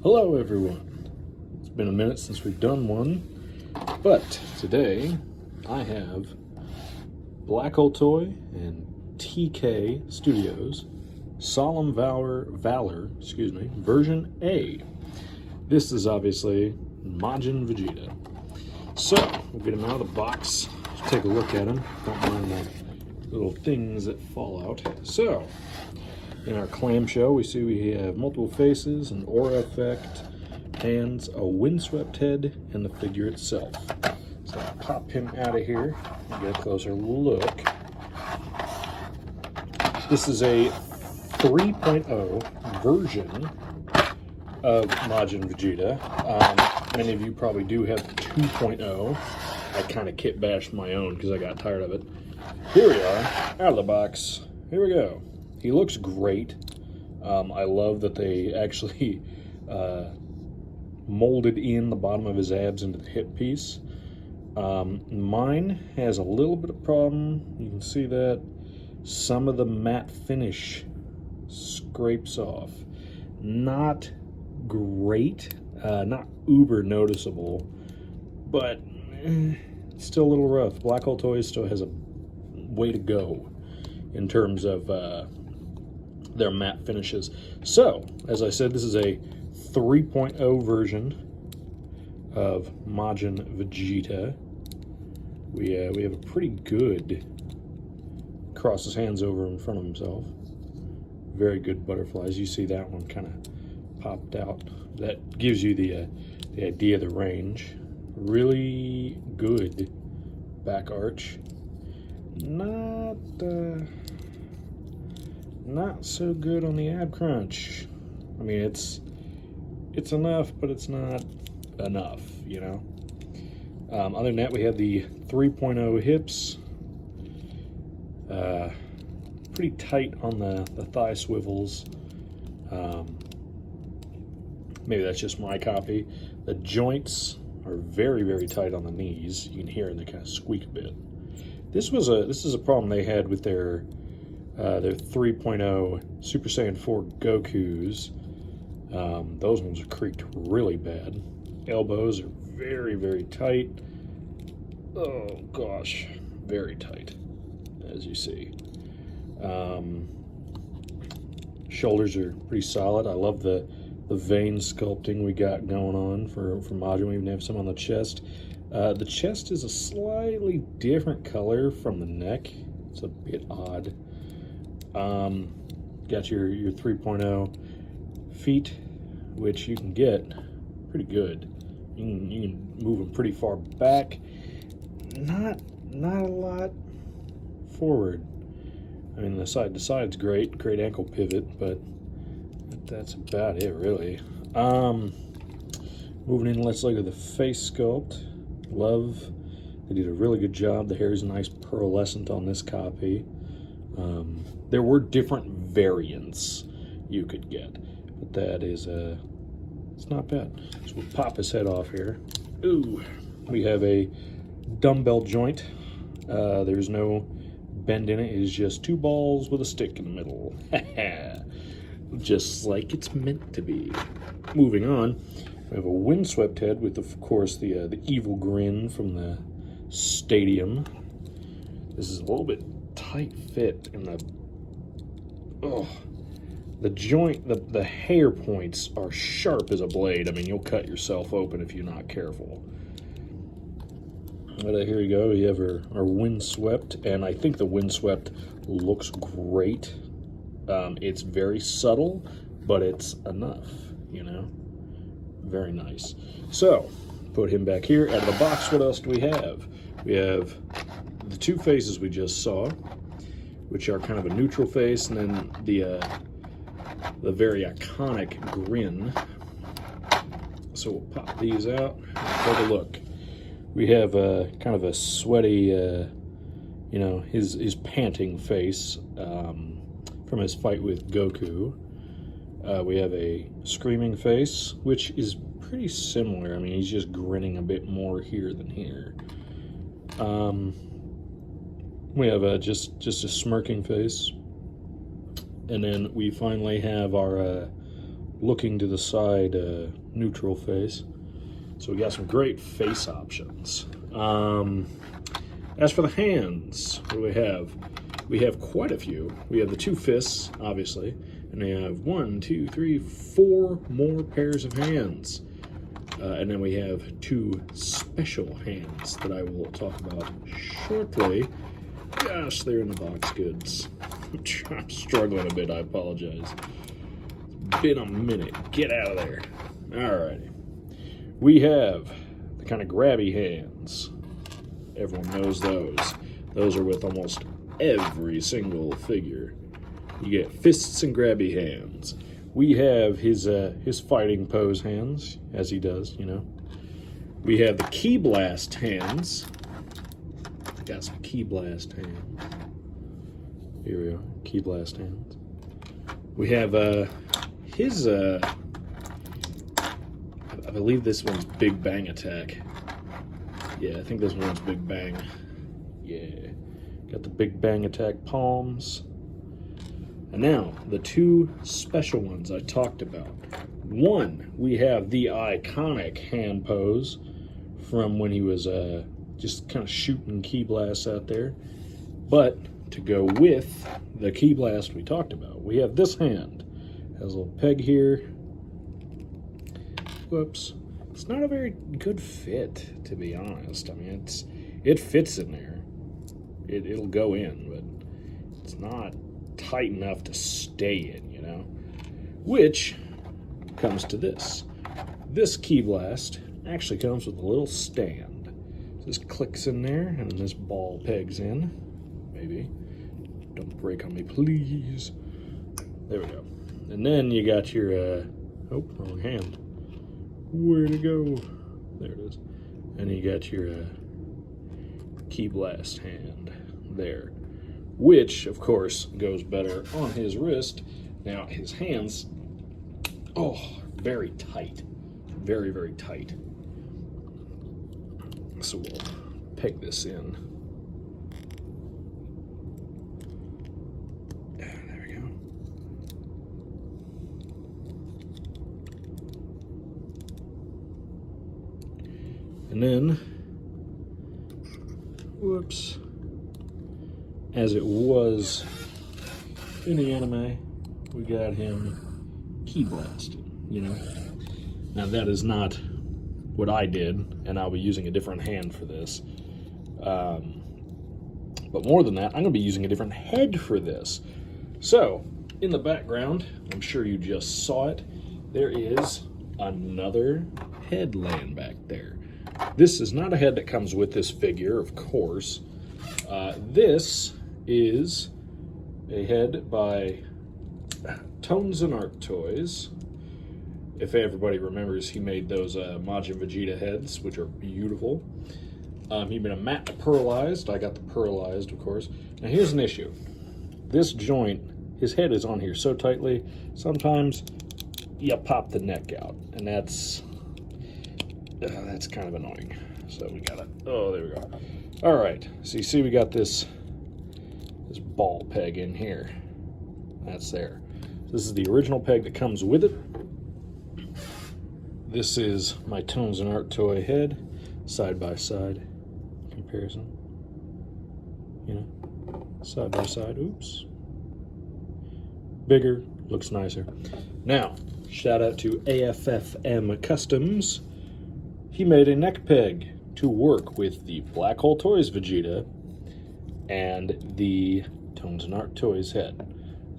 Hello everyone. It's been a minute since we've done one, but today I have Black Hole Toy and TK Studios Solemn Valor, version A. This is obviously Majin Vegeta. So, we'll get him out of the box, take a look at him. Don't mind the little things that fall out. So, in our clamshell, we see we have multiple faces, an aura effect, hands, a windswept head, and the figure itself. So I'll pop him out of here and get a closer look. This is a 3.0 version of Majin Vegeta. Many of you probably do have 2.0. I kind of kit bashed my own because I got tired of it. Here we are, out of the box. Here we go. He looks great. I love that they actually molded in the bottom of his abs into the hip piece. Mine has a little bit of problem. You can see that some of the matte finish scrapes off. Not great, not uber noticeable, but still a little rough. Black Hole Toys still has a way to go in terms of their matte finishes. So, as I said, this is a 3.0 version of Majin Vegeta. We have a pretty good cross his hands over in front of himself. Very good butterflies. You see that one kind of popped out. That gives you the idea of the range. Really good back arch. Not so good on the ab crunch. I mean, it's enough, but it's not enough, you know. Other than that, we have the 3.0 hips. Pretty tight on the thigh swivels. Maybe that's just my copy. The joints are very, very tight on the knees. You can hear they kind of squeak a bit. This is a problem they had with their 3.0 Super Saiyan 4 Gokus. Those ones are creaked really bad. Elbows are very, very tight. Oh gosh, very tight, as you see. Shoulders are pretty solid. I love the vein sculpting we got going on for Majin. We even have some on the chest. The chest is a slightly different color from the neck. It's a bit odd. Got your 3.0 feet, which you can get pretty good. You can move them pretty far back. Not a lot forward. I mean, the side to side's great ankle pivot, but that's about it really. Moving in, let's look at the face sculpt. Love, they did a really good job. The hair is nice pearlescent on this copy. There were different variants you could get, but that is it's not bad. So we'll pop his head off here. Ooh, we have a dumbbell joint. There's no bend in it. It is just two balls with a stick in the middle. Just like it's meant to be. Moving on, we have a windswept head with, of course, the evil grin from the stadium. This is a little bit tight fit in the joint. The hair points are sharp as a blade. I mean, you'll cut yourself open if you're not careful. But here you go. We have our windswept, and I think the windswept looks great. It's very subtle, but it's enough, you know. Very nice. So, put him back here. Out of the box, what else do we have? We have the two faces we just saw, which are kind of a neutral face, and then the very iconic grin. So we'll pop these out and take a look. We have kind of a sweaty, you know, his panting face from his fight with Goku. We have a screaming face, which is pretty similar. I mean, he's just grinning a bit more here than here. We have just a smirking face. And then we finally have our looking to the side neutral face. So we got some great face options. As for the hands, what do we have? We have quite a few. We have the two fists, obviously, and we have 1, 2, 3, 4 more pairs of hands. And then we have 2 special hands that I will talk about shortly. Gosh, they're in the box goods. I'm struggling a bit, I apologize. It's been a minute. Get out of there. Alrighty. We have the kind of grabby hands. Everyone knows those. Those are with almost every single figure. You get fists and grabby hands. We have his fighting pose hands, as he does, you know. We have the key blast hands. Got some key blast hands. Here we are, key blast hands. We have his I believe this one's Big Bang Attack. Yeah, I think this one's Big Bang. Yeah. Got the Big Bang Attack palms. And now, the 2 special ones I talked about. One, we have the iconic hand pose from when he was just kind of shooting key blasts out there. But to go with the key blast we talked about, we have this hand. Has a little peg here. Whoops. It's not a very good fit, to be honest. I mean, it fits in there. It'll go in, but it's not tight enough to stay in, you know? Which comes to this. This key blast actually comes with a little stand. This clicks in there, and this ball pegs in. Maybe. Don't break on me, please. There we go. And then you got your, oh, wrong hand. Where'd it go? There it is. And you got your key blast hand there, which of course goes better on his wrist. Now his hands, oh, very tight, very, very tight. So we'll peg this in. There we go. And then, whoops, as it was in the anime, we got him key blasted, you know. Now that is not what I did, and I'll be using a different hand for this. But more than that, I'm gonna be using a different head for this. So, in the background, I'm sure you just saw it, there is another head laying back there. This is not a head that comes with this figure, of course. This is a head by Tones and Art Toys. If everybody remembers, he made those Majin Vegeta heads, which are beautiful. He made a matte pearlized. I got the pearlized, of course. Now here's an issue. This joint, his head is on here so tightly, sometimes you pop the neck out, and that's kind of annoying. So we got it. Oh, there we go. All right. So you see, we got this ball peg in here. That's there. So this is the original peg that comes with it. This is my Tones and Art Toy head, side by side comparison. You know, side by side. Oops. Bigger, looks nicer. Now, shout out to AFFM Customs. He made a neck peg to work with the Black Hole Toys Vegeta and the Tones and Art Toys head.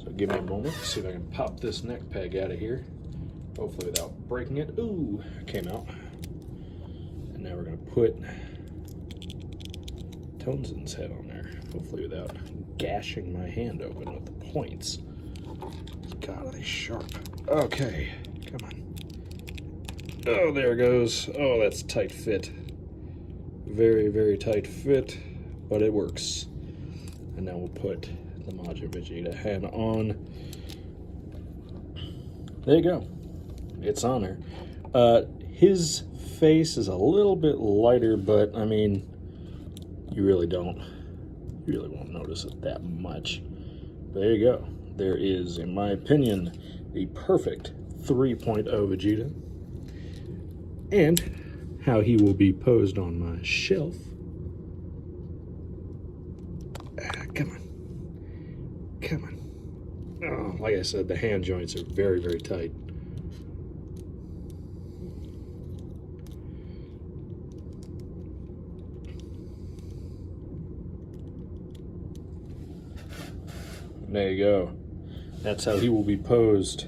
So give me a moment to see if I can pop this neck peg out of here. Hopefully without breaking it. Ooh, it came out. And now we're gonna put Tones's head on there. Hopefully without gashing my hand open with the points. God, are they sharp. Okay, come on. Oh, there it goes. Oh, that's tight fit. Very, very tight fit, but it works. And now we'll put the Majin Vegeta head on. There you go. It's on there. His face is a little bit lighter, but I mean, you really won't notice it that much. There you go. There is, in my opinion, the perfect 3.0 Vegeta, and how he will be posed on my shelf. Come on. Come on. Oh, like I said, the hand joints are very, very tight. There you go. That's how he will be posed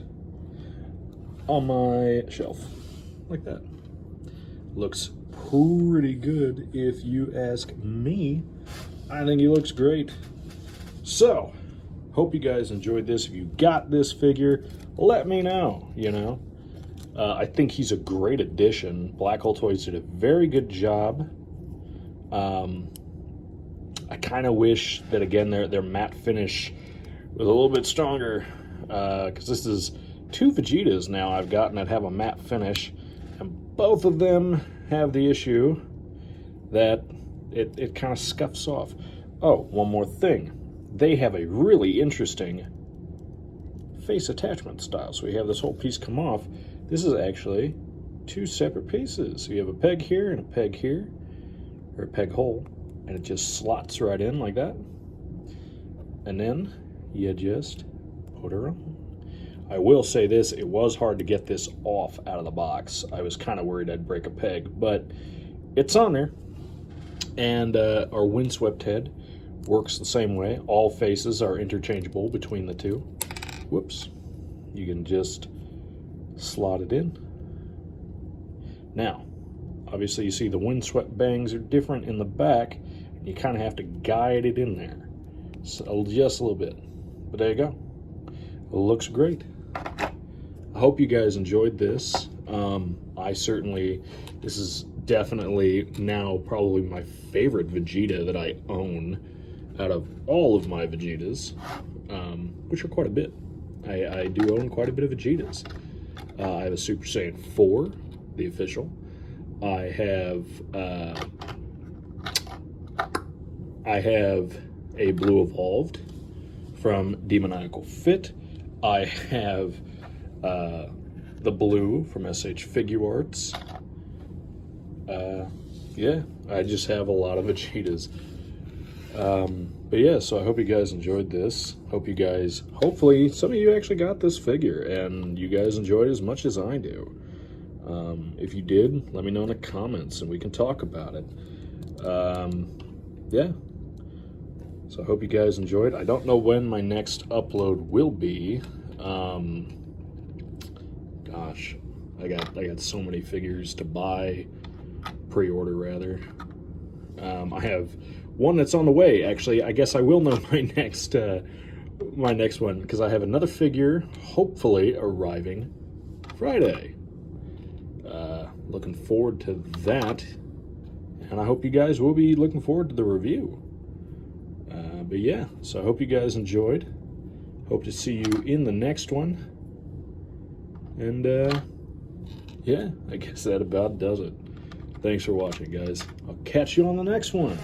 on my shelf. Like that. Looks pretty good if you ask me. I think he looks great. So, hope you guys enjoyed this. If you got this figure, let me know, you know. I think he's a great addition. Black Hole Toys did a very good job. I kind of wish that, again, their matte finish was a little bit stronger, because this is 2 Vegetas now I've gotten that have a matte finish, and both of them have the issue that it kind of scuffs off. Oh, one more thing. They have a really interesting face attachment style. So we have this whole piece come off. This is actually 2 separate pieces. So you have a peg here and a peg here, or a peg hole, and it just slots right in like that. And then you just put her on. I will say this, it was hard to get this off out of the box. I was kind of worried I'd break a peg, but it's on there. And our windswept head works the same way. All faces are interchangeable between the two. Whoops. You can just slot it in. Now, obviously you see the windswept bangs are different in the back. You kind of have to guide it in there. So just a little bit. But there you go. It looks great. I hope you guys enjoyed this. This is definitely now probably my favorite Vegeta that I own out of all of my Vegetas, which are quite a bit. I do own quite a bit of Vegetas. I have a Super Saiyan 4, the official. I have a Blue Evolved from Demoniacal Fit. I have the blue from SH Figure Arts. Yeah, I just have a lot of Vegetas. But yeah, so I hope you guys enjoyed this. Hopefully some of you actually got this figure and you guys enjoyed it as much as I do. If you did, let me know in the comments and we can talk about it. Yeah. So I hope you guys enjoyed. I don't know when my next upload will be. Gosh, I got so many figures to buy, pre-order rather. I have one that's on the way. Actually, I guess I will know my next one because I have another figure hopefully arriving Friday. Looking forward to that, and I hope you guys will be looking forward to the review. But yeah, so I hope you guys enjoyed. Hope to see you in the next one. And yeah, I guess that about does it. Thanks for watching, guys. I'll catch you on the next one.